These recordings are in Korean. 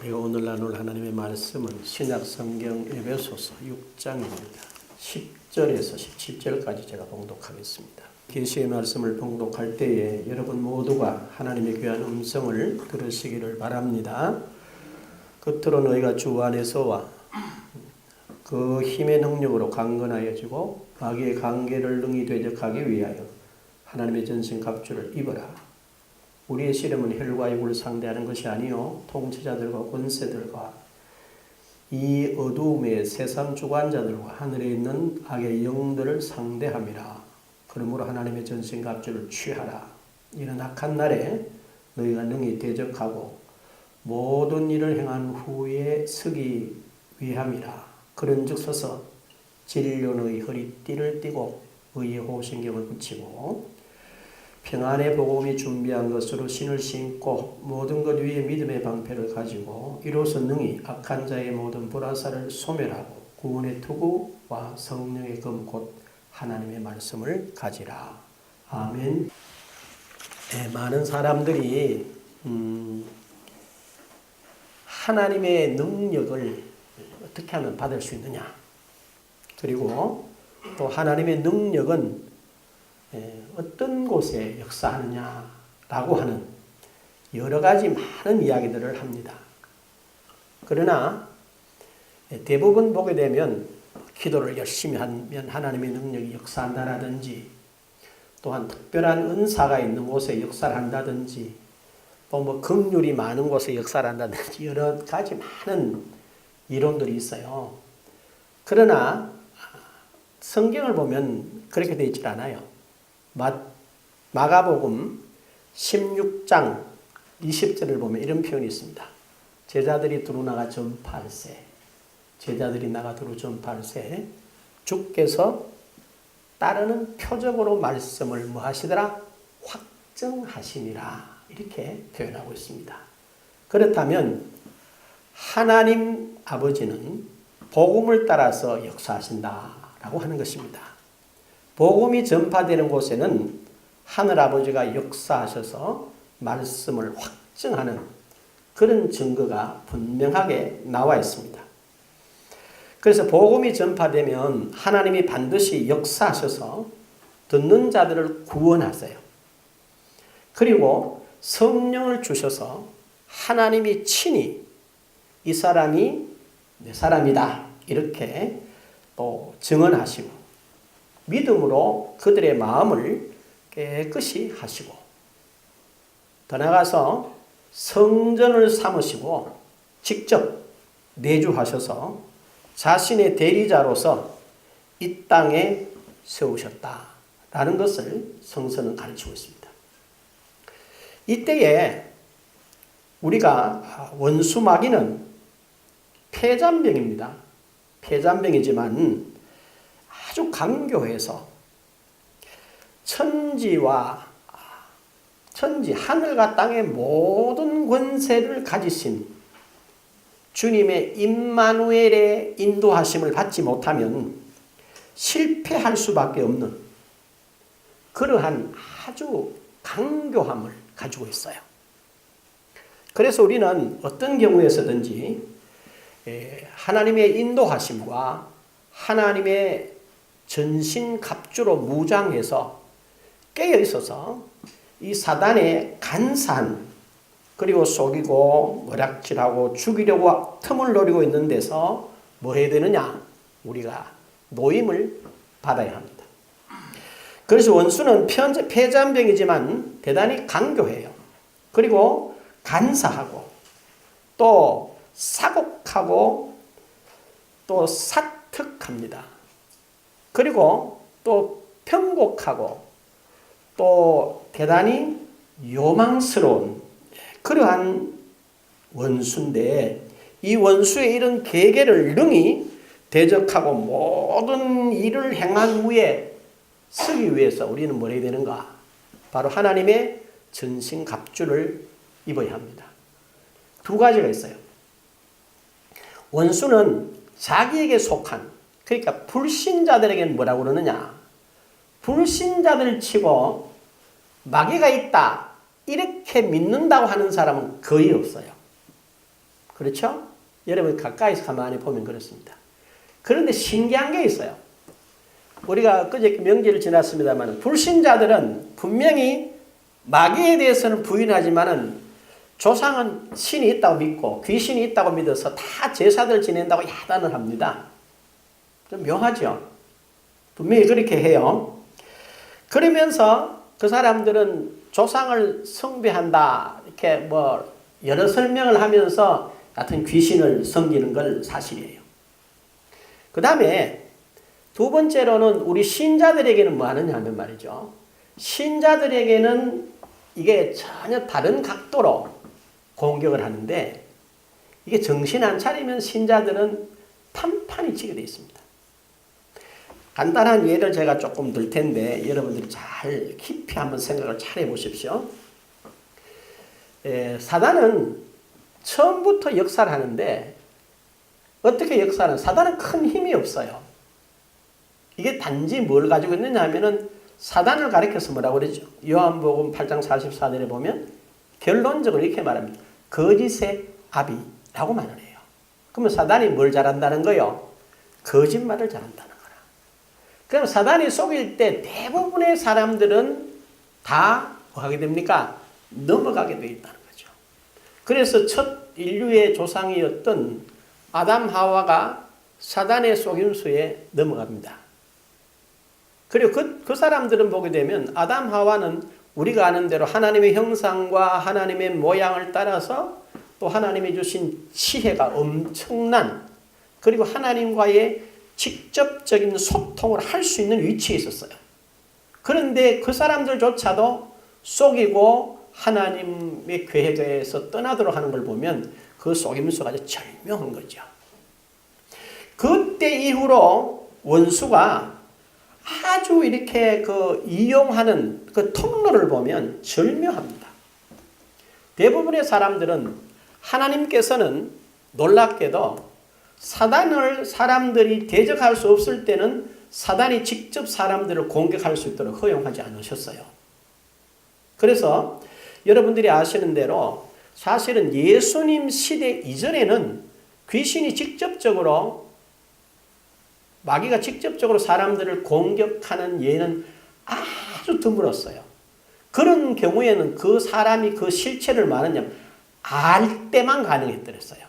우리가 오늘 나눌 하나님의 말씀은 신약성경 에베소서 6장입니다. 10절에서 17절까지 제가 봉독하겠습니다. 계시의 말씀을 봉독할 때에 여러분 모두가 하나님의 귀한 음성을 들으시기를 바랍니다. 겉으로 너희가 주 안에서와 그 힘의 능력으로 강건하여지고 마귀의 관계를 능히 대적하기 위하여 하나님의 전신 갑주를 입어라. 우리의 씨름은 혈과 육을 상대하는 것이 아니요 통치자들과 권세들과 이 어두움의 세상 주관자들과 하늘에 있는 악의 영들을 상대함이라. 그러므로 하나님의 전신 갑주를 취하라. 이는 악한 날에 너희가 능히 대적하고 모든 일을 행한 후에 서기 위함이라. 그런즉 서서 진료의 허리띠를 띠고 의의 호신경을 붙이고 평안의 복음이 준비한 것으로 신을 신고 모든 것 위에 믿음의 방패를 가지고 이로써 능히 악한 자의 모든 불화살을 소멸하고 구원의 투구와 성령의 검 곧 하나님의 말씀을 가지라. 아멘. 네, 많은 사람들이 하나님의 능력을 어떻게 하면 받을 수 있느냐, 그리고 또 하나님의 능력은 어떤 곳에 역사하느냐라고 하는 여러 가지 많은 이야기들을 합니다. 그러나 대부분 보게 되면 기도를 열심히 하면 하나님의 능력이 역사한다라든지 또한 특별한 은사가 있는 곳에 역사를 한다든지 또 뭐 긍휼이 많은 곳에 역사를 한다든지 여러 가지 많은 이론들이 있어요. 그러나 성경을 보면 그렇게 되어 있지 않아요. 마가복음 16장 20절을 보면 이런 표현이 있습니다. 제자들이 두루 나가 전파할세. 제자들이 나가 두루 전파할세. 주께서 따르는 표적으로 말씀을 뭐 하시더라? 확증하시니라. 이렇게 표현하고 있습니다. 그렇다면 하나님 아버지는 복음을 따라서 역사하신다라고 하는 것입니다. 복음이 전파되는 곳에는 하늘아버지가 역사하셔서 말씀을 확증하는 그런 증거가 분명하게 나와 있습니다. 그래서 복음이 전파되면 하나님이 반드시 역사하셔서 듣는 자들을 구원하세요. 그리고 성령을 주셔서 하나님이 친히 이 사람이 내 사람이다 이렇게 또 증언하시고 믿음으로 그들의 마음을 깨끗이 하시고 더 나아가서 성전을 삼으시고 직접 내주하셔서 자신의 대리자로서 이 땅에 세우셨다라는 것을 성서는 가르치고 있습니다. 이때에 우리가 원수 마귀는 폐잔병입니다. 폐잔병이지만 아주 강교해서 천지 하늘과 땅의 모든 권세를 가지신 주님의 임마누엘의 인도하심을 받지 못하면 실패할 수밖에 없는 그러한 아주 강교함을 가지고 있어요. 그래서 우리는 어떤 경우에서든지 하나님의 인도하심과 하나님의 전신 갑주로 무장해서 깨어 있어서 이 사단의 간사한 그리고 속이고 머락질하고 죽이려고 틈을 노리고 있는 데서 뭐 해야 되느냐? 우리가 노임을 받아야 합니다. 그래서 원수는 폐잔병이지만 대단히 강교해요. 그리고 간사하고 또 사곡하고 또 사특합니다. 그리고 또 편곡하고 또 대단히 요망스러운 그러한 원수인데 이 원수의 이런 계계를 능히 대적하고 모든 일을 행한 후에 서기 위해서 우리는 뭘 해야 되는가? 바로 하나님의 전신 갑주를 입어야 합니다. 두 가지가 있어요. 원수는 자기에게 속한, 그러니까 불신자들에게는 뭐라고 그러느냐? 불신자들 치고 마귀가 있다 이렇게 믿는다고 하는 사람은 거의 없어요. 그렇죠? 여러분 가까이서 가만히 보면 그렇습니다. 그런데 신기한 게 있어요. 우리가 그저께 명절을 지났습니다만 불신자들은 분명히 마귀에 대해서는 부인하지만은 조상은 신이 있다고 믿고 귀신이 있다고 믿어서 다 제사들 지낸다고 야단을 합니다. 좀 묘하죠? 분명히 그렇게 해요. 그러면서 그 사람들은 조상을 숭배한다 이렇게 뭐 여러 설명을 하면서 같은 귀신을 섬기는 걸 사실이에요. 그 다음에 두 번째로는 우리 신자들에게는 뭐 하느냐 하면 말이죠. 신자들에게는 이게 전혀 다른 각도로 공격을 하는데 이게 정신 안 차리면 신자들은 판판이 치게 되어 있습니다. 간단한 예를 제가 조금 들 텐데 여러분들이 잘 깊이 한번 생각을 잘 해보십시오. 사단은 처음부터 역사를 하는데 어떻게 역사하는? 사단은 큰 힘이 없어요. 이게 단지 뭘 가지고 있느냐 하면은 사단을 가리켜서 뭐라고 그러죠? 요한복음 8장 44절에 보면 결론적으로 이렇게 말합니다. 거짓의 아비라고 말을 해요. 그러면 사단이 뭘 잘한다는 거요? 거짓말을 잘한다는 거라. 그럼 사단이 속일 때 대부분의 사람들은 다 뭐 하게 됩니까? 넘어가게 되어 있다는 거죠. 그래서 첫 인류의 조상이었던 아담 하와가 사단의 속임수에 넘어갑니다. 그리고 그 사람들은 보게 되면 아담 하와는 우리가 아는 대로 하나님의 형상과 하나님의 모양을 따라서 또 하나님이 주신 지혜가 엄청난 그리고 하나님과의 직접적인 소통을 할 수 있는 위치에 있었어요. 그런데 그 사람들조차도 속이고 하나님의 계획에서 떠나도록 하는 걸 보면 그 속임수가 아주 절묘한 거죠. 그때 이후로 원수가 아주 이렇게 이용하는 그 통로를 보면 절묘합니다. 대부분의 사람들은 하나님께서는 놀랍게도 사단을 사람들이 대적할 수 없을 때는 사단이 직접 사람들을 공격할 수 있도록 허용하지 않으셨어요. 그래서 여러분들이 아시는 대로 사실은 예수님 시대 이전에는 귀신이 직접적으로 마귀가 직접적으로 사람들을 공격하는 예는 아주 드물었어요. 그런 경우에는 그 사람이 그 실체를 말하냐면 알 때만 가능했더랬어요.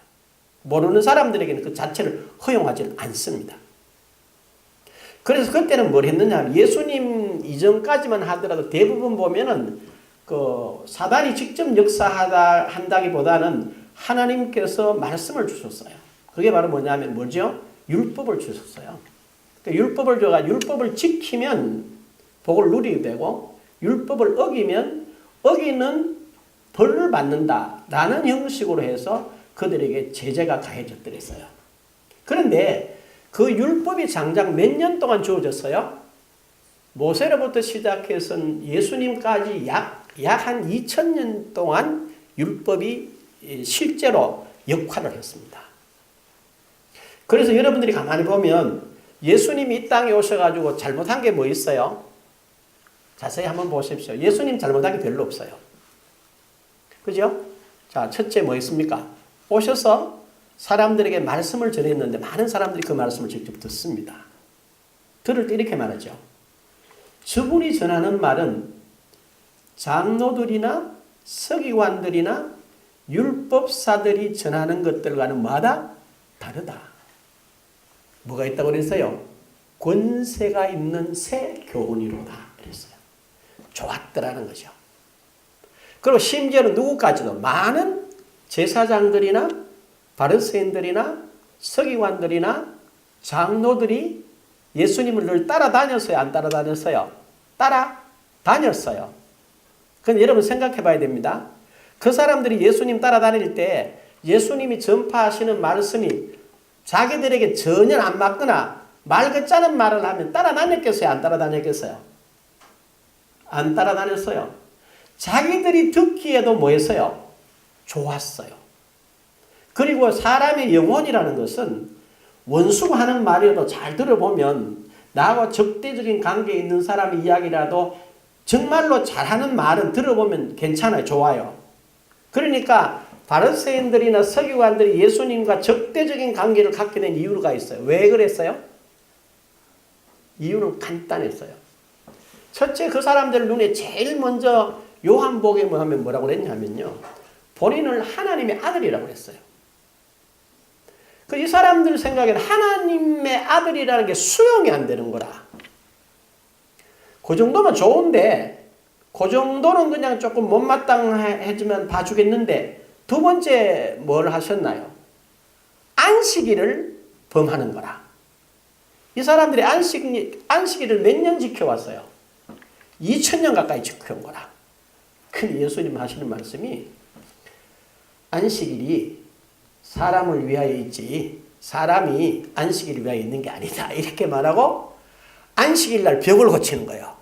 모르는 사람들에게는 그 자체를 허용하지 않습니다. 그래서 그때는 뭘 했느냐 하면 예수님 이전까지만 하더라도 대부분 보면은 사단이 직접 역사한다기보다는 하나님께서 말씀을 주셨어요. 그게 바로 뭐냐면 뭐죠? 율법을 주셨어요. 그러니까 율법을 줘가 율법을 지키면 복을 누리게 되고 율법을 어기면 어기는 벌을 받는다라는 형식으로 해서 그들에게 제재가 가해졌더랬어요. 그런데 그 율법이 장작 몇 년 동안 주어졌어요? 모세로부터 시작해서 예수님까지 약 한 2000년 동안 율법이 실제로 역할을 했습니다. 그래서 여러분들이 가만히 보면 예수님이 이 땅에 오셔가지고 잘못한 게 뭐 있어요? 자세히 한번 보십시오. 예수님 잘못한 게 별로 없어요. 그죠? 자, 첫째 뭐 있습니까? 오셔서 사람들에게 말씀을 전했는데 많은 사람들이 그 말씀을 직접 듣습니다. 들을 때 이렇게 말하죠. 저분이 전하는 말은 장로들이나 서기관들이나 율법사들이 전하는 것들과는 뭐다? 다르다. 뭐가 있다고 그랬어요? 권세가 있는 새 교훈이로다 그랬어요. 좋았더라는 거죠. 그리고 심지어는 누구까지도 많은 제사장들이나 바리새인들이나 서기관들이나 장로들이 예수님을 늘 따라다녔어요? 안 따라다녔어요? 따라다녔어요. 그건 여러분 생각해 봐야 됩니다. 그 사람들이 예수님 따라다닐 때 예수님이 전파하시는 말씀이 자기들에게 전혀 안 맞거나 말 같지않은 말을 하면 따라다녔겠어요? 안 따라다녔겠어요? 안 따라다녔어요. 자기들이 듣기에도 뭐 했어요? 좋았어요. 그리고 사람의 영혼이라는 것은 원수가 하는 말이라도 잘 들어보면 나하고 적대적인 관계에 있는 사람의 이야기라도 정말로 잘하는 말은 들어보면 괜찮아요. 좋아요. 그러니까 바리새인들이나 서기관들이 예수님과 적대적인 관계를 갖게 된 이유가 있어요. 왜 그랬어요? 이유는 간단했어요. 첫째, 그 사람들 눈에 제일 먼저 요한복음에 하면 뭐라고 그랬냐면요, 본인을 하나님의 아들이라고 했어요. 이 사람들 생각에는 하나님의 아들이라는 게 수용이 안 되는 거라. 그 정도면 좋은데, 그 정도는 그냥 조금 못마땅해지면 봐주겠는데, 두 번째 뭘 하셨나요? 안식일을 범하는 거라. 이 사람들이 안식일을 몇 년 지켜왔어요? 2000년 가까이 지켜온 거라. 근데 예수님 하시는 말씀이 안식일이 사람을 위하여 있지 사람이 안식일을 위하여 있는 게 아니다. 이렇게 말하고 안식일 날 벽을 고치는 거예요.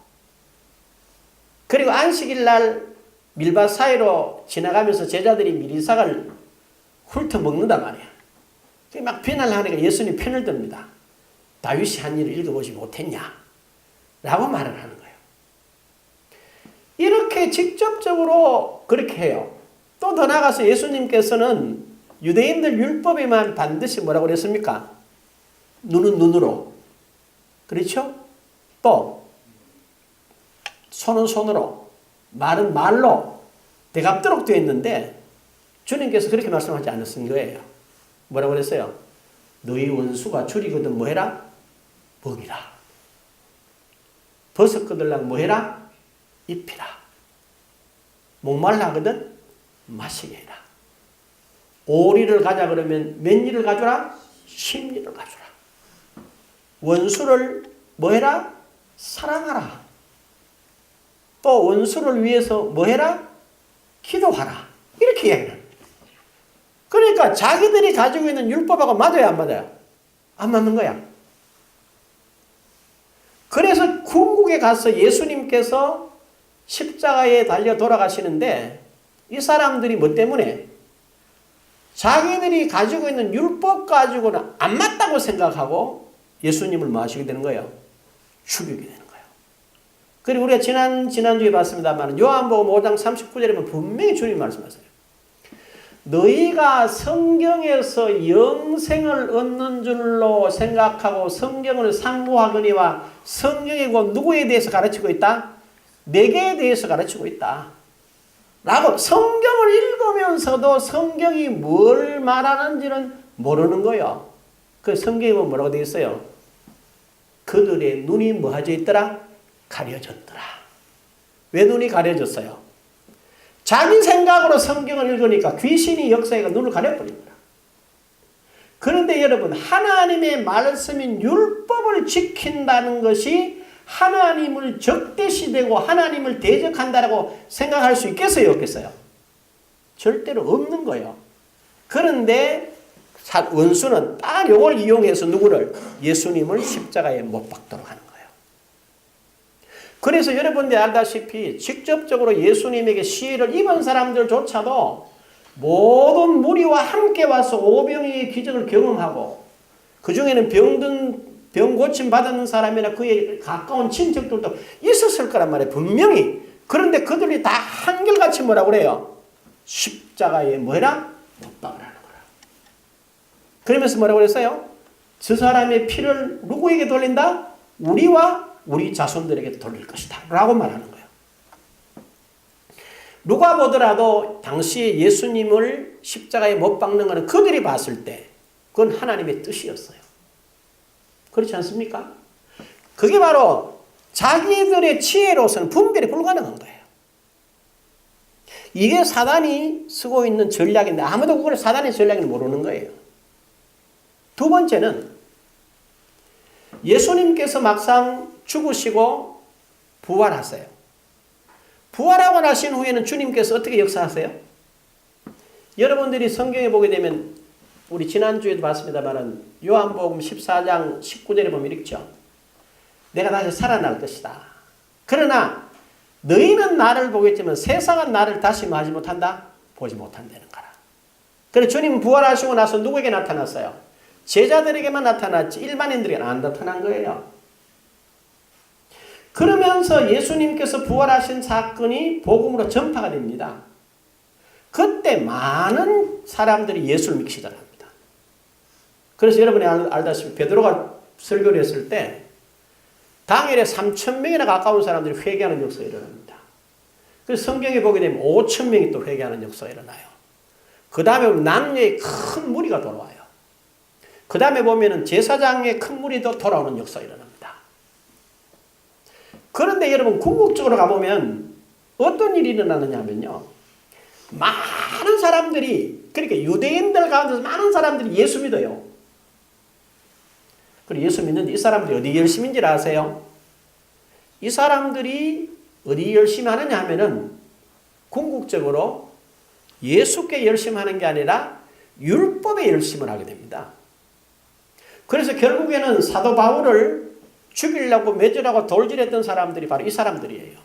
그리고 안식일 날 밀밭 사이로 지나가면서 제자들이 미리삭을 훑어먹는단 말이야. 막 비난을 하니까 예수님 편을 듭니다. 다윗이 한 일을 읽어보지 못했냐? 라고 말을 하는 거예요. 이렇게 직접적으로 그렇게 해요. 또 더 나아가서 예수님께서는 유대인들 율법에만 반드시 뭐라고 그랬습니까? 눈은 눈으로. 그렇죠? 또 손은 손으로, 말은 말로 대갚도록 되어 있는데 주님께서 그렇게 말씀하지 않으신 거예요. 뭐라고 그랬어요? 너희 원수가 줄이거든 뭐해라? 먹이라. 버섯 거들랑 뭐해라? 입히라. 목말라 하거든 마시게 해라. 오리를 가자 그러면 몇 리를 가져라? 10리를 가져라. 원수를 뭐해라? 사랑하라. 또 원수를 위해서 뭐해라? 기도하라. 이렇게 이야기해요. 그러니까 자기들이 가지고 있는 율법하고 맞아요, 안 맞아요? 안 맞는 거야. 그래서 궁극에 가서 예수님께서 십자가에 달려 돌아가시는데 이 사람들이 뭐 때문에? 자기들이 가지고 있는 율법 가지고는 안 맞다고 생각하고 예수님을 뭐 하시게 되는 거예요? 죽이게 되는 거예요. 그리고 우리가 지난주에 봤습니다만 요한복음 5장 39절에 보면 분명히 주님 말씀하세요. 너희가 성경에서 영생을 얻는 줄로 생각하고 성경을 상고하거니와 성경이 곧 누구에 대해서 가르치고 있다? 내게 대해서 가르치고 있다. 라고 성경을 읽으면서도 성경이 뭘 말하는지는 모르는 거예요. 그 성경에 보면 뭐라고 되어 있어요? 그들의 눈이 뭐하져 있더라? 가려졌더라. 왜 눈이 가려졌어요? 자기 생각으로 성경을 읽으니까 귀신이 역사해가 눈을 가려버린 거야. 그런데 여러분, 하나님의 말씀인 율법을 지킨다는 것이 하나님을 적대시되고 하나님을 대적한다라고 생각할 수 있겠어요? 없겠어요? 절대로 없는 거예요. 그런데 원수는 딱 이걸 이용해서 누구를? 예수님을 십자가에 못 박도록 하는 거예요. 그래서 여러분들이 알다시피 직접적으로 예수님에게 시해를 입은 사람들조차도 모든 무리와 함께 와서 오병이의 기적을 경험하고 그 중에는 병 고침 받은 사람이나 그에 가까운 친척들도 있었을 거란 말이에요. 분명히. 그런데 그들이 다 한결같이 뭐라고 그래요? 십자가에 뭐해라? 못 박으라는 거라. 그러면서 뭐라고 그랬어요? 저 사람의 피를 누구에게 돌린다? 우리와 우리 자손들에게 돌릴 것이다. 라고 말하는 거예요. 누가 보더라도 당시에 예수님을 십자가에 못 박는 것은 그들이 봤을 때 그건 하나님의 뜻이었어요. 그렇지 않습니까? 그게 바로 자기들의 지혜로서는 분별이 불가능한 거예요. 이게 사단이 쓰고 있는 전략인데 아무도 그걸 사단의 전략인지 모르는 거예요. 두 번째는 예수님께서 막상 죽으시고 부활하세요. 부활하고 나신 후에는 주님께서 어떻게 역사하세요? 여러분들이 성경에 보게 되면 우리 지난주에도 봤습니다만 요한복음 14장 19절에 보면 이렇죠. 내가 다시 살아날 것이다. 그러나 너희는 나를 보겠지만 세상은 나를 다시 하지 못한다? 보지 못한다는 거라. 그래서 주님 부활하시고 나서 누구에게 나타났어요? 제자들에게만 나타났지 일반인들에게는 안 나타난 거예요. 그러면서 예수님께서 부활하신 사건이 복음으로 전파가 됩니다. 그때 많은 사람들이 예수를 믿기 시작합니다. 그래서 여러분이 알다시피 베드로가 설교를 했을 때 당일에 3,000명이나 가까운 사람들이 회개하는 역사가 일어납니다. 그래서 성경에 보게 되면 5,000명이 또 회개하는 역사가 일어나요. 그 다음에 남녀의 큰 무리가 돌아와요. 그 다음에 보면은 제사장의 큰 무리도 돌아오는 역사가 일어납니다. 그런데 여러분 궁극적으로 가보면 어떤 일이 일어나느냐 하면요. 많은 사람들이, 그러니까 유대인들 가운데서 많은 사람들이 예수 믿어요. 그리고 예수 믿는데 이 사람들이 어디 열심인지를 아세요? 이 사람들이 어디 열심히 하느냐 하면은 궁극적으로 예수께 열심히 하는 게 아니라 율법에 열심을 하게 됩니다. 그래서 결국에는 사도 바울을 죽이려고 매질하고 돌질했던 사람들이 바로 이 사람들이에요.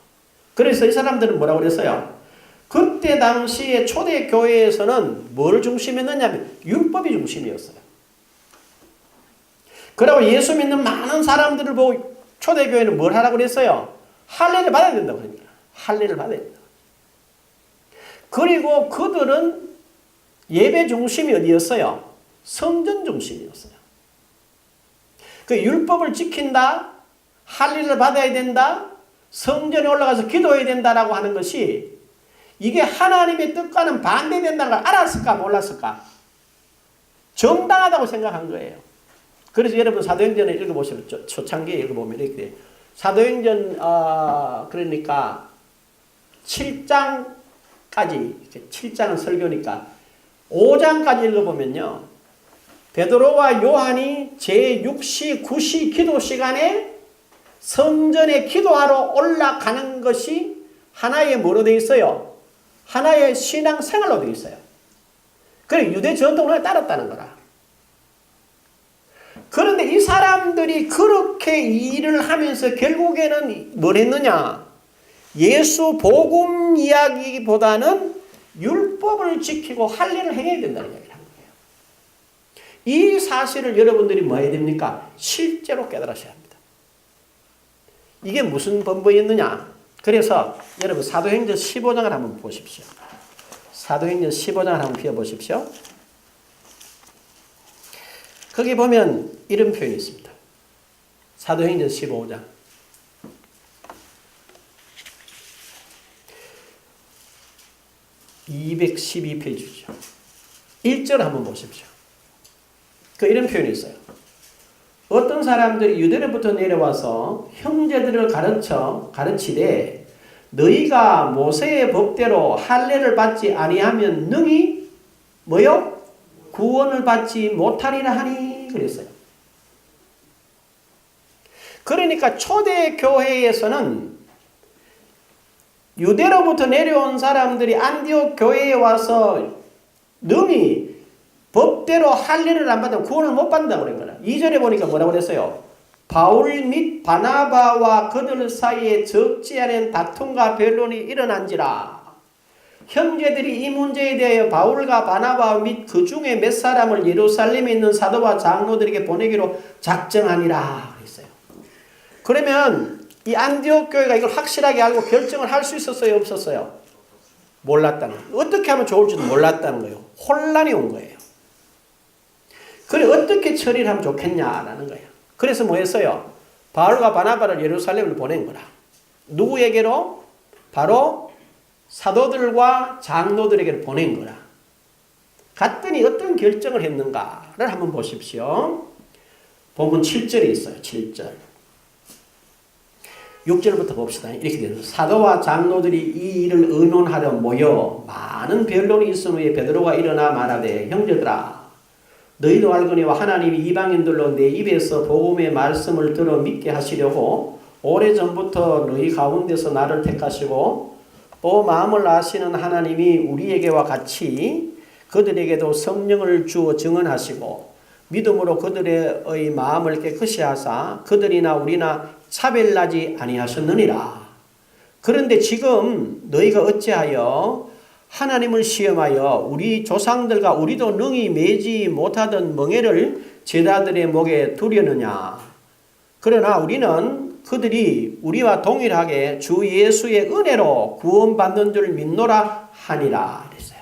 그래서 이 사람들은 뭐라고 그랬어요? 그때 당시에 초대교회에서는 뭘 중심했느냐면 율법이 중심이었어요. 그리고 예수 믿는 많은 사람들을 보고 초대교회는 뭘 하라고 그랬어요? 할례를 받아야 된다고 합니다. 할례를 받아야 된다. 그리고 그들은 예배 중심이 어디였어요? 성전 중심이었어요. 그 율법을 지킨다, 할례를 받아야 된다, 성전에 올라가서 기도해야 된다라고 하는 것이 이게 하나님의 뜻과는 반대된다는 걸 알았을까 몰랐을까? 정당하다고 생각한 거예요. 그래서 여러분 사도행전을 읽어보시면 초창기에 읽어보면 이렇게 돼요. 사도행전 그러니까 7장까지 7장은 설교니까 5장까지 읽어보면요. 베드로와 요한이 제6시 9시 기도 시간에 성전에 기도하러 올라가는 것이 하나의 뭐로 되어 있어요? 하나의 신앙생활로 되어 있어요. 그래 유대 전통을 따랐다는 거라. 그런데 이 사람들이 그렇게 일을 하면서 결국에는 뭘 했느냐? 예수 복음 이야기보다는 율법을 지키고 할례를 행해야 된다는 이야기를 하는 거예요. 이 사실을 여러분들이 뭐 해야 됩니까? 실제로 깨달으셔야 합니다. 이게 무슨 번번이었느냐? 그래서 여러분 사도행전 15장을 한번 보십시오. 사도행전 15장을 한번 펴보십시오. 거기 보면 이런 표현이 있습니다. 사도행전 15장. (212페이지죠) 1절 한번 보십시오. 이런 표현이 있어요. 어떤 사람들이 유대로부터 내려와서 형제들을 가르치되 너희가 모세의 법대로 할례를 받지 아니하면 능히 뭐요? 구원을 받지 못하리라 하니 그랬어요. 그러니까 초대교회에서는 유대로부터 내려온 사람들이 안디옥 교회에 와서 능히 법대로 할례를 안 받으면 구원을 못 받는다고 그런 거라. 2절에 보니까 뭐라고 그랬어요? 바울 및 바나바와 그들 사이에 적지 않은 다툼과 변론이 일어난지라. 형제들이 이 문제에 대하여 바울과 바나바 및 그 중에 몇 사람을 예루살렘에 있는 사도와 장로들에게 보내기로 작정하니라 그랬어요. 그러면 이 안디옥 교회가 이걸 확실하게 알고 결정을 할 수 있었어요? 없었어요? 몰랐다는 거예요. 어떻게 하면 좋을지도 몰랐다는 거예요. 혼란이 온 거예요. 그래 어떻게 처리를 하면 좋겠냐라는 거예요. 그래서 뭐 했어요? 바울과 바나바를 예루살렘을 보낸 거라. 누구에게로? 바로 사도들과 장로들에게 보낸 거라. 갔더니 어떤 결정을 했는가를 한번 보십시오. 본문 7절에 있어요. 7절. 6절부터 봅시다. 이렇게 되는 사도와 장로들이 이 일을 의논하려 모여 많은 변론이 있은 후에 베드로가 일어나 말하되 형제들아 너희도 알거니와 하나님이 이방인들로 내 입에서 복음의 말씀을 들어 믿게 하시려고 오래전부터 너희 가운데서 나를 택하시고 또 마음을 아시는 하나님이 우리에게와 같이 그들에게도 성령을 주어 증언하시고 믿음으로 그들의 마음을 깨끗이 하사 그들이나 우리나 차별나지 아니하셨느니라. 그런데 지금 너희가 어찌하여 하나님을 시험하여 우리 조상들과 우리도 능히 매지 못하던 멍에를 제자들의 목에 두려느냐. 그러나 우리는 그들이 우리와 동일하게 주 예수의 은혜로 구원받는 줄 믿노라 하니라. 그랬어요.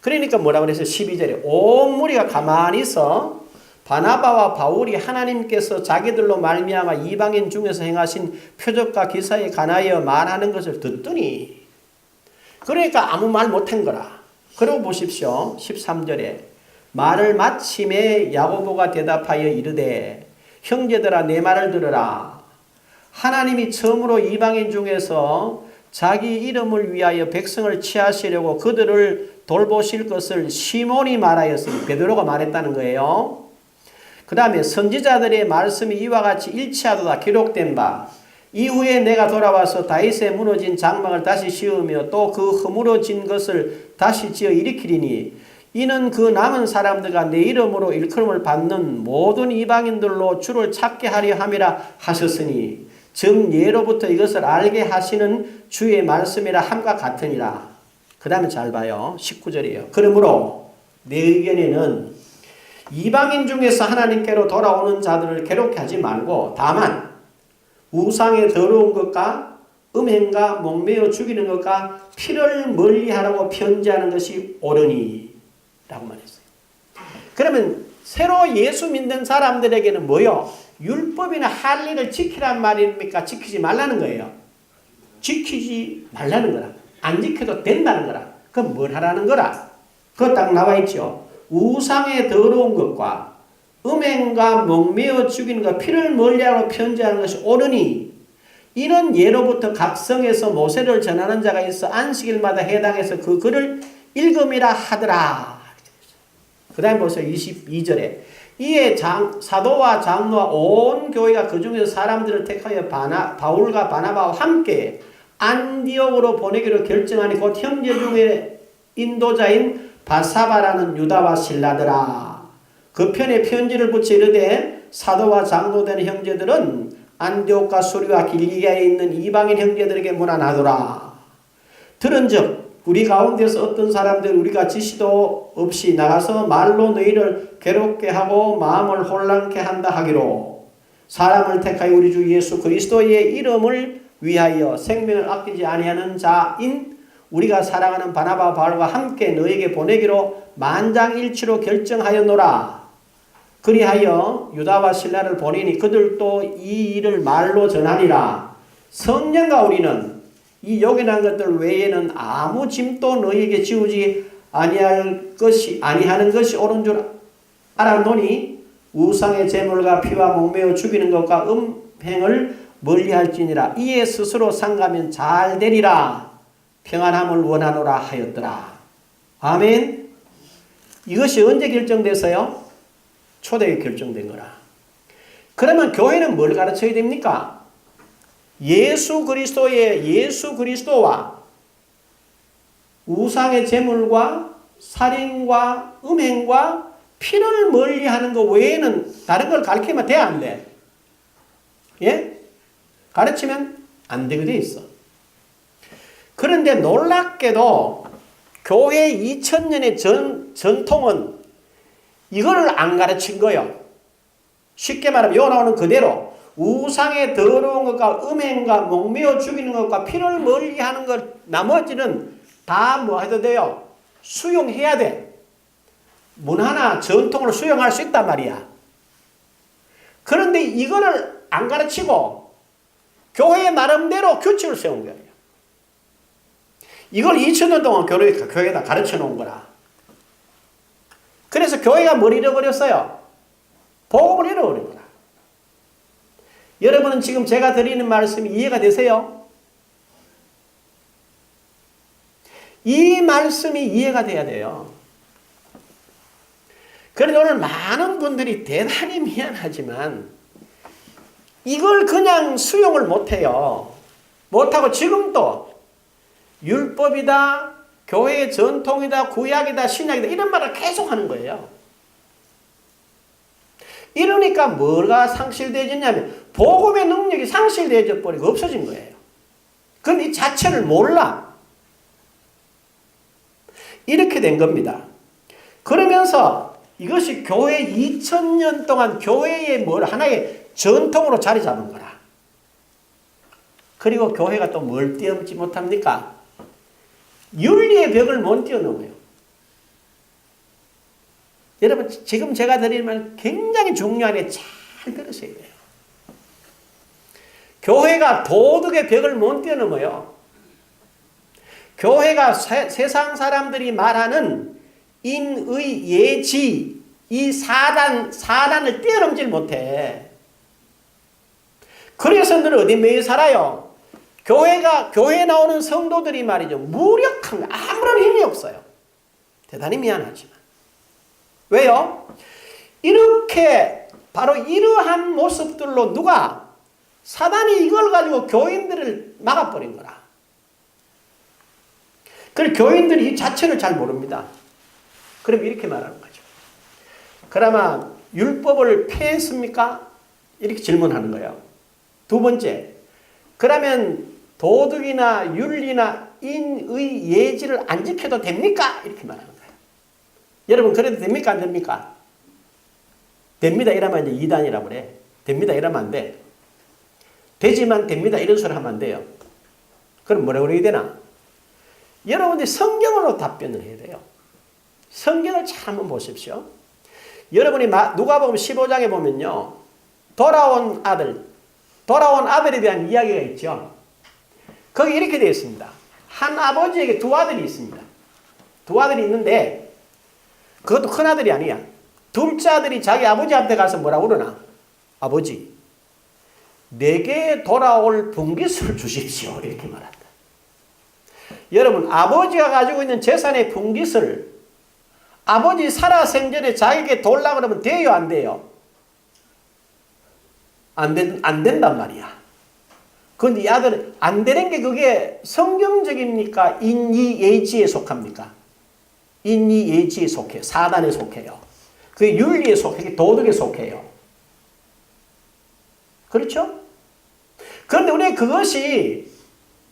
그러니까 뭐라고 그랬어요? 12절에 온 무리가 가만히 있어 바나바와 바울이 하나님께서 자기들로 말미암아 이방인 중에서 행하신 표적과 기사에 관하여 말하는 것을 듣더니, 그러니까 아무 말 못한 거라. 그리고 보십시오. 13절에 말을 마침에 야고보가 대답하여 이르되 형제들아 내 말을 들으라. 하나님이 처음으로 이방인 중에서 자기 이름을 위하여 백성을 취하시려고 그들을 돌보실 것을 시몬이 말하였으니, 베드로가 말했다는 거예요. 그 다음에 선지자들의 말씀이 이와 같이 일치하도다 기록된 바, 이후에 내가 돌아와서 다윗의 무너진 장막을 다시 씌우며 또 그 허물어진 것을 다시 지어 일으키리니 이는 그 남은 사람들과 내 이름으로 일컬음을 받는 모든 이방인들로 주를 찾게 하려 함이라 하셨으니 즉 예로부터 이것을 알게 하시는 주의 말씀이라 함과 같으니라. 그 다음에 잘 봐요. 19절이에요. 그러므로 내 의견에는 이방인 중에서 하나님께로 돌아오는 자들을 괴롭게 하지 말고 다만 우상의 더러운 것과 음행과 목매어 죽이는 것과 피를 멀리하라고 편지하는 것이 옳으니 라고 말했어요. 그러면 새로 예수 믿는 사람들에게는 뭐요? 율법이나 할 일을 지키란 말입니까? 지키지 말라는 거예요. 지키지 말라는 거라. 안 지켜도 된다는 거라. 그럼 뭘 하라는 거라? 그거 딱 나와 있죠. 우상의 더러운 것과 음행과 목매어 죽이는 것, 피를 멀리하라고 편지하는 것이 옳으니 이는 예로부터 각 성에서 모세를 전하는 자가 있어 안식일마다 해당해서 그 글을 읽음이라 하더라. 그 다음에 보세요. 22절에 이에 사도와 장로와 온 교회가 그 중에서 사람들을 택하여 바울과 바나바와 함께 안디옥으로 보내기로 결정하니 곧 형제 중에 인도자인 바사바라는 유다와 실라더라. 그 편에 편지를 붙여 이르되 사도와 장로된 형제들은 안디옥과 수리와 길리기아에 있는 이방인 형제들에게 문안하더라. 들은즉 우리 가운데서 어떤 사람들 우리가 지시도 없이 나가서 말로 너희를 괴롭게 하고 마음을 혼란케 한다 하기로 사람을 택하여 우리 주 예수 그리스도의 이름을 위하여 생명을 아끼지 아니하는 자인 우리가 사랑하는 바나바와 바울과 함께 너에게 보내기로 만장일치로 결정하였노라. 그리하여 유다와 실라를 보내니 그들도 이 일을 말로 전하니라. 성령과 우리는 이 요긴한 것들 외에는 아무 짐도 너희에게 지우지 아니하는 것이 옳은 줄 알았노니 우상의 제물과 피와 목매어 죽이는 것과 음행을 멀리할지니라. 이에 스스로 상가면 잘 되리라. 평안함을 원하노라 하였더라. 아멘. 이것이 언제 결정돼서요? 초대에 결정된 거라. 그러면 교회는 뭘 가르쳐야 됩니까? 예수 그리스도와 우상의 제물과 살인과 음행과 피를 멀리하는 것 외에는 다른 걸 가르치면 돼, 안 돼? 예? 가르치면 안 되게 돼 있어. 그런데 놀랍게도 교회 2000년의 전통은 이거를 안 가르친 거예요. 쉽게 말하면 요 나오는 그대로 우상의 더러운 것과 음행과 목매어 죽이는 것과 피를 멀리하는 것 나머지는 다 뭐 해도 돼요? 수용해야 돼. 문화나 전통을 수용할 수 있단 말이야. 그런데 이거를 안 가르치고 교회의 나름대로 규칙을 세운 거예요. 이걸 2000년 동안 교회에다 가르쳐 놓은 거라. 그래서 교회가 뭘 잃어버렸어요? 복음을 잃어버린 거라. 여러분은 지금 제가 드리는 말씀이 이해가 되세요? 이 말씀이 이해가 돼야 돼요. 그런데 오늘 많은 분들이 대단히 미안하지만 이걸 그냥 수용을 못해요. 못하고 지금도 율법이다, 교회의 전통이다, 구약이다, 신약이다 이런 말을 계속 하는 거예요. 이러니까 뭐가 상실되어졌냐면 복음의 능력이 상실되어져 버리고 없어진 거예요. 그럼 이 자체를 몰라. 이렇게 된 겁니다. 그러면서 이것이 교회 2000년 동안 교회의 하나의 전통으로 자리 잡은 거라. 그리고 교회가 또 뭘 뛰어넘지 못합니까? 윤리의 벽을 못 뛰어넘어요. 여러분 지금 제가 드리는 말 굉장히 중요하게 잘 들으셔야 돼요. 교회가 도덕의 벽을 못 뛰어넘어요. 교회가 세상 사람들이 말하는 인의 예지 이 사단을 뛰어넘질 못해. 그래서 늘 어디 매일 살아요. 교회에 나오는 성도들이 말이죠. 무력한 아무런 힘이 없어요. 대단히 미안하지만. 왜요? 이렇게 바로 이러한 모습들로 누가 사단이 이걸 가지고 교인들을 막아버린 거라. 그래서 교인들이 이 자체를 잘 모릅니다. 그럼 이렇게 말하는 거죠. 그나마 율법을 폐했습니까? 이렇게 질문하는 거예요. 두 번째, 그러면 도덕이나 윤리나 인의 예지를 안 지켜도 됩니까? 이렇게 말하는 거예요. 여러분 그래도 됩니까? 안 됩니까? 됩니다 이러면 이제 이단이라고 그래. 됩니다 이러면 안 돼. 되지만 됩니다 이런 소리 하면 안 돼요. 그럼 뭐라고 그래야 되나? 여러분들이 성경으로 답변을 해야 돼요. 성경을 잘 한번 보십시오. 여러분이 누가복음 15장에 보면요. 돌아온 아들에 대한 이야기가 있죠. 거기 이렇게 되어 있습니다. 한 아버지에게 두 아들이 있습니다. 두 아들이 있는데 그것도 큰 아들이 아니야. 둘째 아들이 자기 아버지 앞에 가서 뭐라고 그러나? 아버지, 내게 돌아올 분깃을 주십시오. 이렇게 말한다. 여러분, 아버지가 가지고 있는 재산의 분깃을 아버지 살아생전에 자기에게 돌라 그러면 돼요, 안 돼요? 안 된단 말이야. 그런데 이 아들은 안 되는 게 그게 성경적입니까? 인이예지에 속합니까? 인이예지에 속해요. 사단에 속해요. 그게 윤리에 속해요. 도덕에 속해요. 그렇죠? 그런데 우리는 그것이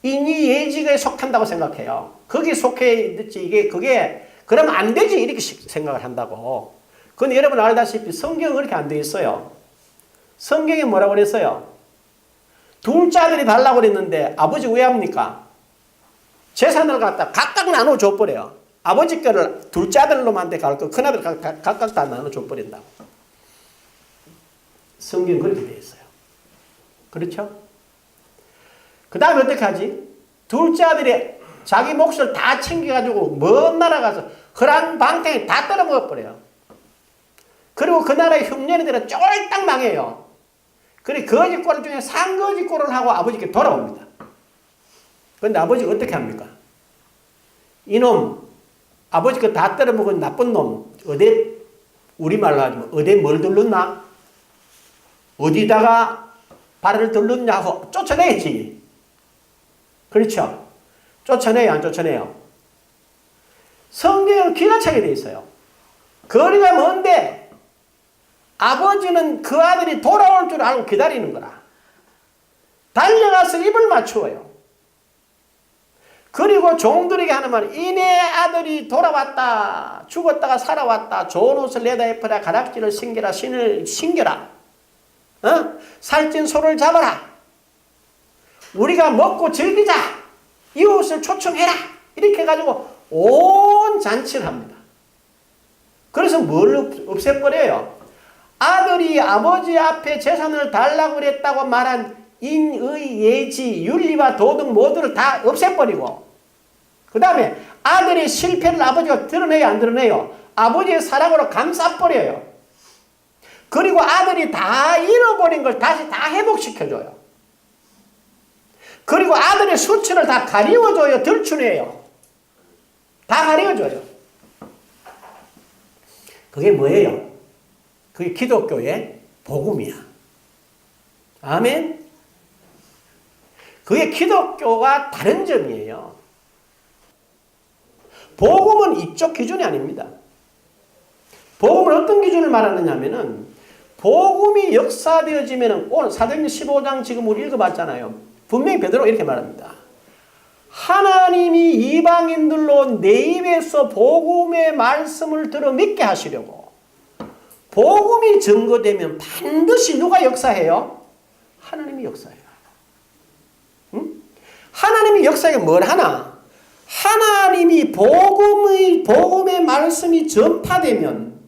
인이예지에 속한다고 생각해요. 거기에 속해있지 그게 그러면 안 되지 이렇게 생각을 한다고. 그런데 여러분 알다시피 성경은 그렇게 안 돼 있어요. 성경에 뭐라고 그랬어요? 둘째 아들이 달라고 그랬는데 아버지 왜 합니까? 재산을 갖다 각각 나눠줘 버려요. 아버지 거를 둘째 아들로만 갈 거, 큰 아들 각각 다 나눠줘 버린다고. 성경은 그렇게 돼 있어요. 그렇죠? 그 다음에 어떻게 하지? 둘째 아들이 자기 몫을 다 챙겨가지고 먼 나라 가서 헐한 방탕에 다 떨어먹어버려요. 그리고 그 나라의 흉년이들은 쫄딱 망해요. 그래 거짓골 중에 상거짓골을 하고 아버지께 돌아옵니다. 그런데 아버지가 어떻게 합니까? 이놈 아버지 거 다 떨어먹은 나쁜 놈 어디 우리말로 하지만 어디 뭘 들렀나? 어디다가 발을 들렀냐 하고 쫓아내야지. 그렇죠? 쫓아내요, 안 쫓아내요? 성경은 기가 차게 돼 있어요. 거리가 먼데 아버지는 그 아들이 돌아올 줄 알고 기다리는 거라. 달려가서 입을 맞추어요. 그리고 종들에게 하는 말은 이내 아들이 돌아왔다. 죽었다가 살아왔다. 좋은 옷을 내다 입어라. 가락지를 신겨라. 신을 신겨라. 살찐 소를 잡아라. 우리가 먹고 즐기자. 이웃을 초청해라. 이렇게 해가지고 온 잔치를 합니다. 그래서 뭘 없애버려요? 아들이 아버지 앞에 재산을 달라고 그랬다고 말한 인의 예지 윤리와 도덕 모두를 다 없애버리고 그 다음에 아들의 실패를 아버지가 드러내요, 안 드러내요? 아버지의 사랑으로 감싸버려요. 그리고 아들이 다 잃어버린 걸 다시 다 회복시켜줘요. 그리고 아들의 수치를 다 가리워줘요. 들추내요. 다 가리워줘요. 그게 뭐예요? 그게 기독교의 복음이야. 아멘? 그게 기독교가 다른 점이에요. 복음은 이쪽 기준이 아닙니다. 복음은 어떤 기준을 말하느냐 하면은 복음이 역사되어지면은 오늘 사도행전 15장 지금 우리 읽어봤잖아요. 분명히 베드로가 이렇게 말합니다. 하나님이 이방인들로 내 입에서 복음의 말씀을 들어 믿게 하시려고 복음이 증거되면 반드시 누가 역사해요? 하나님이 역사해요. 응? 하나님이 역사에 뭘 하나? 하나님이 복음의 말씀이 전파되면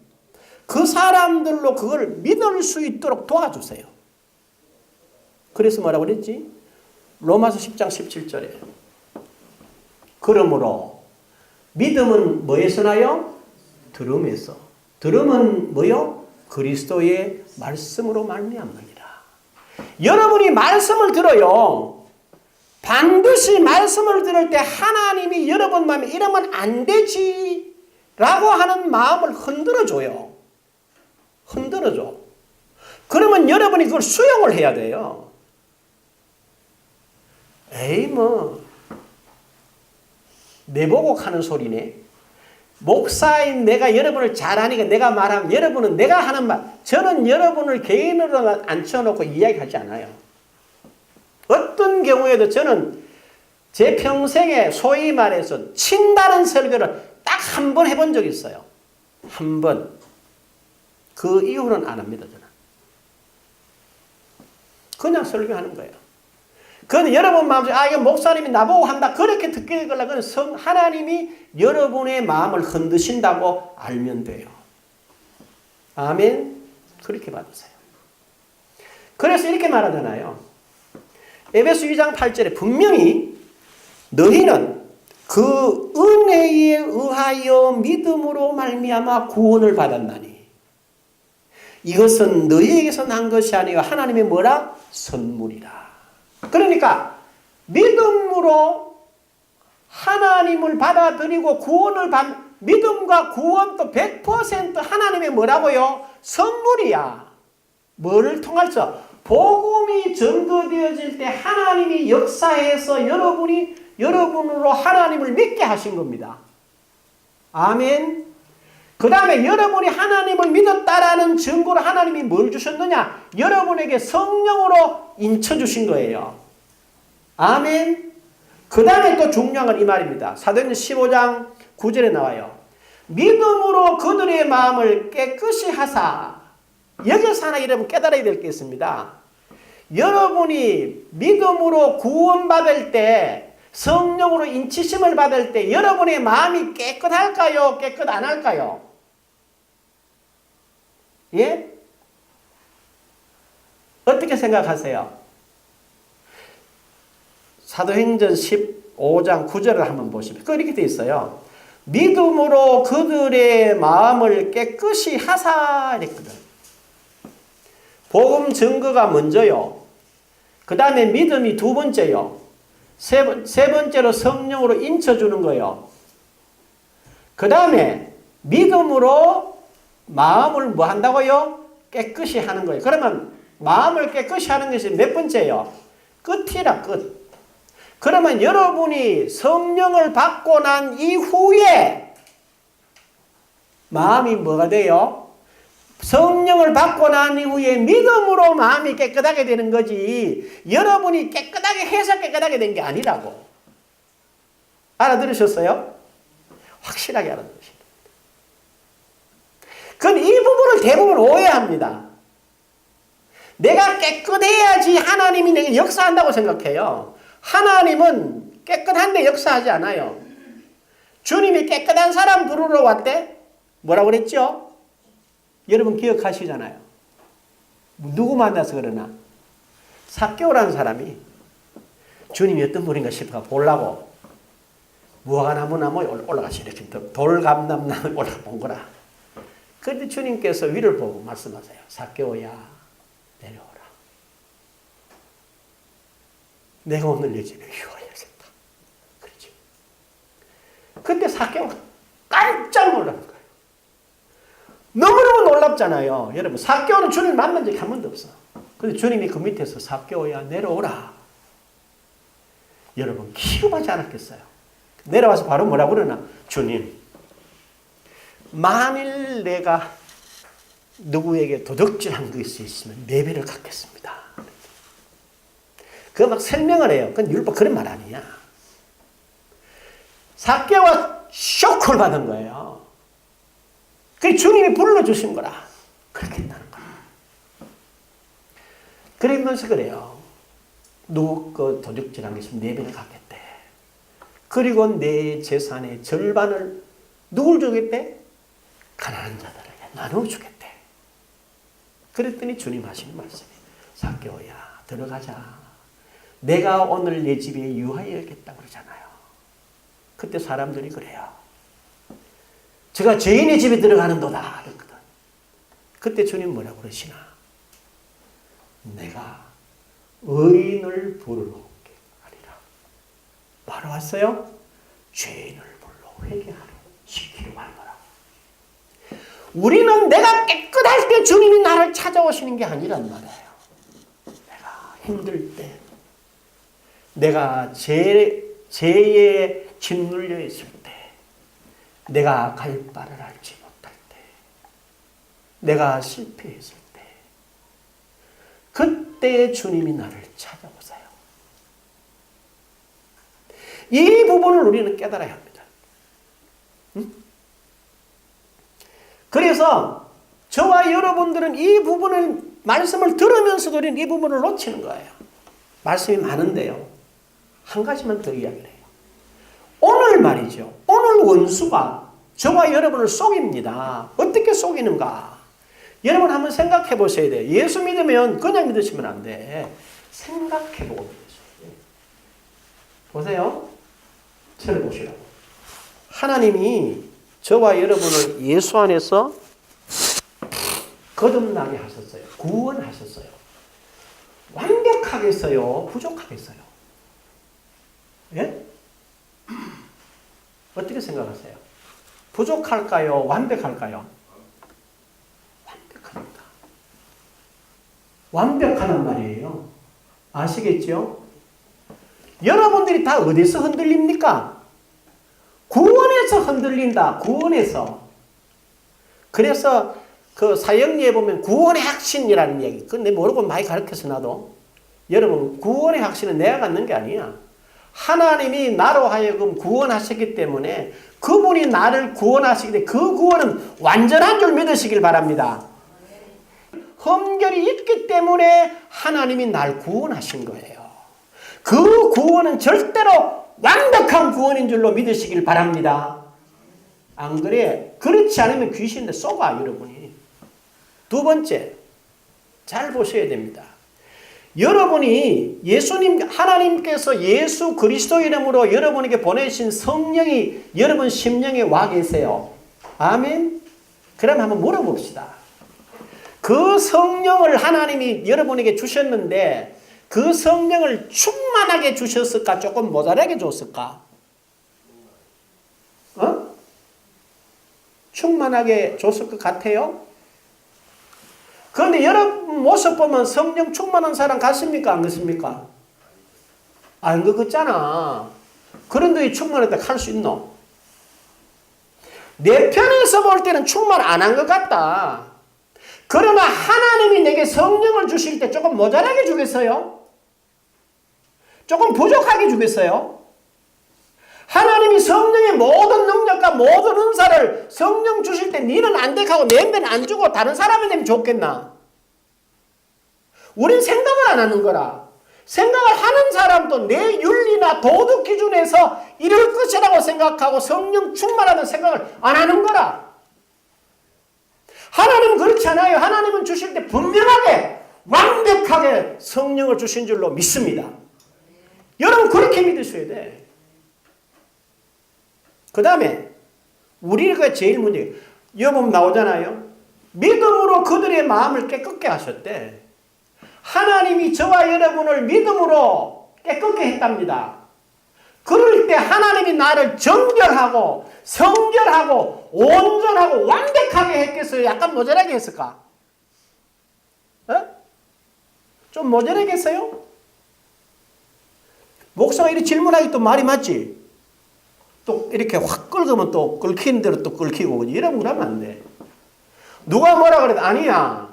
그 사람들로 그걸 믿을 수 있도록 도와주세요. 그래서 뭐라고 그랬지? 로마서 10장 17절에 그러므로 믿음은 뭐에서 나요? 들음에서. 들음은 뭐요? 그리스도의 말씀으로 말미암느니라. 여러분이 말씀을 들어요. 반드시 말씀을 들을 때 하나님이 여러분 마음에 이러면 안 되지 라고 하는 마음을 흔들어줘요. 흔들어줘. 그러면 여러분이 그걸 수용을 해야 돼요. 에이 내보고 하는 소리네. 목사인 내가 여러분을 잘 아니까 내가 말하면 여러분은 내가 하는 말, 저는 여러분을 개인으로 앉혀놓고 이야기하지 않아요. 어떤 경우에도 저는 제 평생에 소위 말해서 친다는 설교를 딱 한 번 해본 적이 있어요. 한 번. 그 이후로는 안 합니다, 저는. 그냥 설교하는 거예요. 그런데 여러분 마음속에 이거 목사님이 나보고 한다 그렇게 듣게 되려면 하나님이 여러분의 마음을 흔드신다고 알면 돼요. 아멘. 그렇게 받으세요. 그래서 이렇게 말하잖아요. 에베소 2장 8절에 분명히 너희는 그 은혜에 의하여 믿음으로 말미암아 구원을 받았나니 이것은 너희에게서 난 것이 아니요 하나님의 뭐라? 선물이라. 그러니까 믿음으로 하나님을 받아들이고 구원을 믿음과 구원도 100% 하나님의 뭐라고요? 선물이야. 뭐를 통해서? 복음이 전거되어질 때 하나님이 역사해서 여러분으로 하나님을 믿게 하신 겁니다. 아멘. 그 다음에 여러분이 하나님을 믿었다라는 증거로 하나님이 뭘 주셨느냐? 여러분에게 성령으로 인쳐주신 거예요. 아멘. 그 다음에 또 중요한 건 이 말입니다. 사도행전 15장 9절에 나와요. 믿음으로 그들의 마음을 깨끗이 하사. 여기서 하나 여러분 깨달아야 될 게 있습니다. 여러분이 믿음으로 구원받을 때 성령으로 인치심을 받을 때 여러분의 마음이 깨끗할까요? 깨끗 안 할까요? 예? 어떻게 생각하세요? 사도행전 15장 9절을 한번 보시면 그렇게 되어 있어요. 믿음으로 그들의 마음을 깨끗이 하사 이랬거든. 복음 증거가 먼저요. 그 다음에 믿음이 두 번째요. 세 번째로 성령으로 인쳐주는 거예요. 그 다음에 믿음으로 마음을 뭐 한다고요? 깨끗이 하는 거예요. 그러면 마음을 깨끗이 하는 것이 몇 번째요? 끝이라 끝. 그러면 여러분이 성령을 받고 난 이후에 마음이 뭐가 돼요? 성령을 받고 난 이후에 믿음으로 마음이 깨끗하게 되는 거지 여러분이 깨끗하게 해서 깨끗하게 된 게 아니라고. 알아들으셨어요? 확실하게 알아들으시죠. 그건 이 부분을 대부분 오해합니다. 내가 깨끗해야지 하나님이 내게 역사한다고 생각해요. 하나님은 깨끗한데 역사하지 않아요. 주님이 깨끗한 사람 부르러 왔대? 뭐라고 그랬죠? 여러분 기억하시잖아요. 누구 만나서 그러나? 삭개오라는 사람이 주님이 어떤 분인가 싶어 보려고 무화과나무에 올라가서 이렇게 돌감람나무에 올라본 거라. 그런데 주님께서 위를 보고 말씀하세요. 삭개오야 내려오라. 내가 오늘 내 집에 휴가야겠다. 그렇죠. 그때 삭개오가 깜짝 놀라는 거예요. 너무너무 놀랍잖아요. 여러분 삭개오는 주님을 만난 적이 한 번도 없어. 근데 주님이 그 밑에서 삭개오야 내려오라. 여러분 기겁하지 않았겠어요? 내려와서 바로 뭐라고 그러나? 주님 만일 내가 누구에게 도둑질한 것이 있으면 4배를 갚겠습니다. 그거 막 설명을 해요. 그건 율법 그런 말 아니야. 삭개오가 쇼크를 받은 거예요. 그 주님이 불러주신 거라. 그렇게 했다는 거야. 그러면서 그래요. 누구 그 도둑질한 게 있으면 4배를 갚겠대. 그리고 내 재산의 절반을 누굴 주겠대? 가난한 자들에게. 나누어 주겠대. 그랬더니 주님 하시는 말씀이 삭개오야 들어가자. 내가 오늘 내 집에 유하여야겠다고 그러잖아요. 그때 사람들이 그래요. 제가 죄인의 집에 들어가는도다 그랬거든. 그때 주님 뭐라고 그러시나? 내가 의인을 부르러 올게 하리라. 바로 왔어요? 죄인을 불러 회개하러 시키려고 하는 거라. 우리는 내가 깨끗할 때 주님이 나를 찾아오시는 게 아니란 말이에요. 내가 힘들 때, 내가 죄에 짓눌려 있을 때, 내가 갈 바를 알지 못할 때, 내가 실패했을 때, 그때 주님이 나를 찾아오세요. 이 부분을 우리는 깨달아야 합니다. 그래서 저와 여러분들은 이 부분을 말씀을 들으면서도 우리는 이 부분을 놓치는 거예요. 말씀이 많은데요. 한 가지만 더 이야기를 해요. 오늘 말이죠. 오늘 원수가 저와 여러분을 속입니다. 어떻게 속이는가? 여러분 한번 생각해 보셔야 돼요. 예수 믿으면 그냥 믿으시면 안 돼. 생각해 보고 믿으셔야 돼요. 보세요. 저를 보시라고. 하나님이 저와 여러분을 예수 안에서 거듭나게 하셨어요. 구원하셨어요. 완벽하겠어요? 부족하겠어요? 예? 어떻게 생각하세요? 부족할까요? 완벽할까요? 완벽합니다. 완벽하단 말이에요. 아시겠죠? 여러분들이 다 어디서 흔들립니까? 구원에서 흔들린다. 구원에서. 그래서 그 사형리에 보면 구원의 확신이라는 얘기. 그건 내 모르고 많이 가르쳐서 나도. 여러분 구원의 확신은 내가 갖는 게 아니야. 하나님이 나로 하여금 구원하셨기 때문에 그분이 나를 구원하시기 때문에 그 구원은 완전한 줄 믿으시길 바랍니다. 흠결이 있기 때문에 하나님이 날 구원하신 거예요. 그 구원은 절대로 완벽한 구원인 줄로 믿으시길 바랍니다. 안 그래? 그렇지 않으면 귀신에 쏘가 여러분이. 두 번째, 잘 보셔야 됩니다. 여러분이 하나님께서 예수 그리스도 이름으로 여러분에게 보내신 성령이 여러분 심령에 와 계세요. 아멘? 그럼 한번 물어봅시다. 그 성령을 하나님이 여러분에게 주셨는데 그 성령을 충만하게 주셨을까? 조금 모자라게 줬을까? 충만하게 줬을 것 같아요? 그런데 여러분 모습 보면 성령 충만한 사람 같습니까? 안 같습니까? 안 같잖아. 그런데 충만했다 할 수 있노? 내 편에서 볼 때는 충만 안 한 것 같다. 그러나 하나님이 내게 성령을 주실 때 조금 모자라게 주겠어요? 조금 부족하게 주겠어요? 하나님이 성령의 모든 능력과 모든 은사를 성령 주실 때 니는 안 되고 내면 안 주고 다른 사람이 되면 좋겠나? 우린 생각을 안 하는 거라. 생각을 하는 사람도 내 윤리나 도덕 기준에서 이럴 것이라고 생각하고 성령 충만하다는 생각을 안 하는 거라. 하나님은 그렇지 않아요. 하나님은 주실 때 분명하게 완벽하게 성령을 주신 줄로 믿습니다. 여러분 그렇게 믿으셔야 돼. 그 다음에 우리가 제일 문제 여보면 나오잖아요. 믿음으로 그들의 마음을 깨끗게 하셨대. 하나님이 저와 여러분을 믿음으로 깨끗게 했답니다. 그럴 때 하나님이 나를 정결하고 성결하고 온전하고 완벽하게 했겠어요? 약간 모자라게 했을까? 좀 모자라게 했어요? 목사가 이렇게 질문하기 또 말이 맞지? 또 이렇게 확 긁으면 또 긁히는 대로 또 긁히고 이러면 그러면 안 돼. 누가 뭐라 그래도 아니야.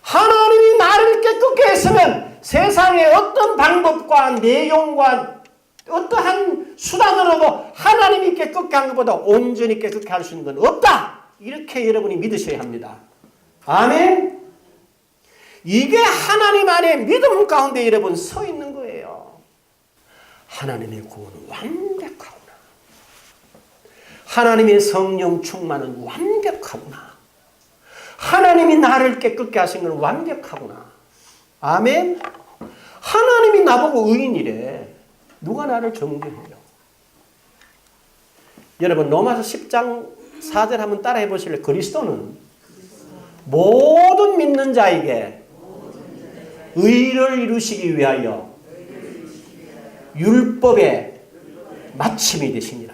하나님이 나를 깨끗게 했으면 세상에 어떤 방법과 내용과 어떠한 수단으로도 하나님이 깨끗게 한 것보다 온전히 깨끗게 할 수 있는 건 없다. 이렇게 여러분이 믿으셔야 합니다. 아멘. 이게 하나님 안에 믿음 가운데 여러분 서 있는 거예요. 하나님의 구원은 완벽하구나. 하나님의 성령 충만은 완벽하구나. 하나님이 나를 깨끗게 하신 건 완벽하구나. 아멘. 하나님이 나보고 의인이래. 누가 나를 정죄해요? 여러분 로마서 10장 4절 한번 따라해 보실래요? 그리스도는 모든 믿는 자에게 의를 이루시기 위하여 율법의 마침이 되시니라.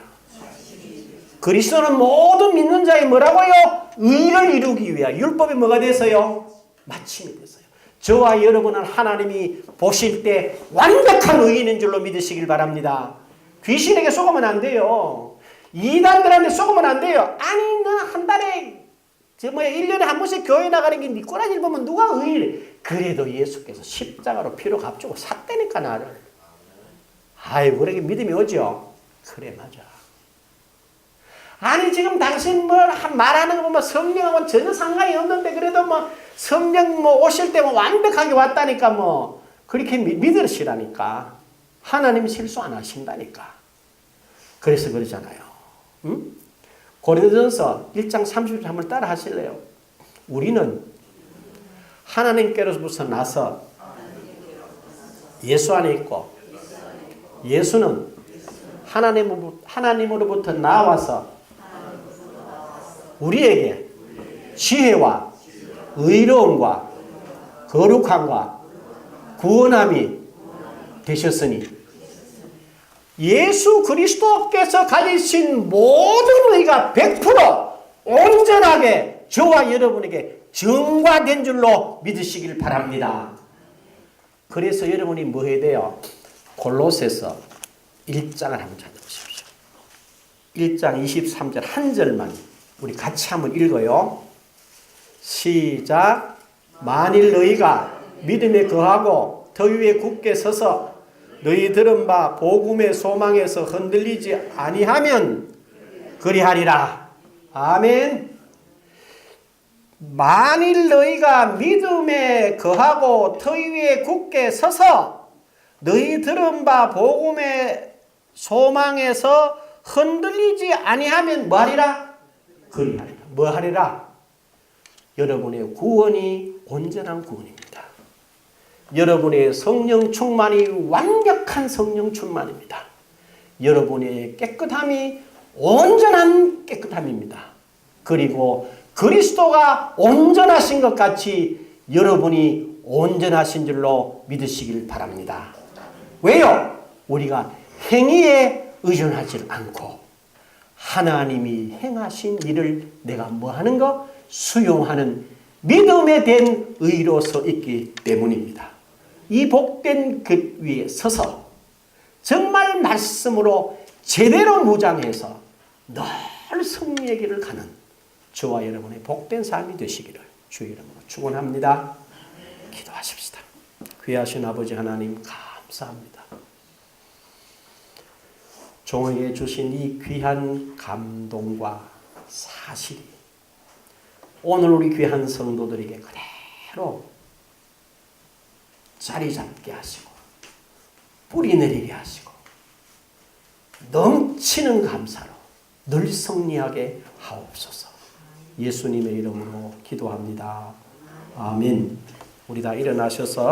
그리스도는 모든 믿는 자의 뭐라고요? 의를 이루기 위하여 율법이 뭐가 돼서요? 마침이 됐어요. 저와 여러분은 하나님이 보실 때 완벽한 의인인 줄로 믿으시길 바랍니다. 귀신에게 속으면 안 돼요. 이단들한테 속으면 안 돼요. 아니 너 한 달에 1년에 한 번씩 교회 나가는 게 니꼬라지를 보면 누가 의인해. 그래도 예수께서 십자가로 피로 값주고 샀다니까 나를. 아이고 그렇게 믿음이 오죠. 그래 맞아. 아니 지금 당신 말하는 거 보면 성령하고는 전혀 상관이 없는데 그래도 성령 오실 때 완벽하게 왔다니까 그렇게 믿으시라니까. 하나님이 실수 안 하신다니까. 그래서 그러잖아요. 응? 고린도전서 1장 30절 한번 따라 하실래요? 우리는 하나님께로부터 나서 예수 안에 있고 예수는 하나님으로부터 나와서 우리에게 지혜와 의로움과 거룩함과 구원함이 되셨으니 예수 그리스도께서 가지신 모든 의가 100% 온전하게 저와 여러분에게 증거된 줄로 믿으시길 바랍니다. 그래서 여러분이 뭐 해야 돼요? 골로새서 1장을 한번 찾아보십시오. 1장 23절 한 절만 우리 같이 한번 읽어요. 시작. 만일 너희가 믿음에 거하고 더 위에 굳게 서서 너희 들은 바 복음의 소망에서 흔들리지 아니하면 그리하리라. 아멘. 만일 너희가 믿음에 거하고 터 위에 굳게 서서 너희 들은 바 복음의 소망에서 흔들리지 아니하면 뭐하리라? 그리하리라. 뭐하리라? 여러분의 구원이 온전한 구원입니다. 여러분의 성령 충만이 완벽한 성령 충만입니다. 여러분의 깨끗함이 온전한 깨끗함입니다. 그리고 그리스도가 온전하신 것 같이 여러분이 온전하신 줄로 믿으시길 바랍니다. 왜요? 우리가 행위에 의존하지 않고 하나님이 행하신 일을 내가 뭐하는 거? 수용하는 믿음에 된 의로서 있기 때문입니다. 이 복된 것 위에 서서 정말 말씀으로 제대로 무장해서 늘 승리의 길을 가는 저와 여러분의 복된 삶이 되시기를 주의 이름으로 축원합니다. 기도하십시다. 귀하신 아버지 하나님 감사합니다. 종에게 주신 이 귀한 감동과 사실이 오늘 우리 귀한 성도들에게 그대로 자리 잡게 하시고 뿌리 내리게 하시고 넘치는 감사로 늘 승리하게 하옵소서. 예수님의 이름으로 기도합니다. 아멘. 우리 다 일어나셔서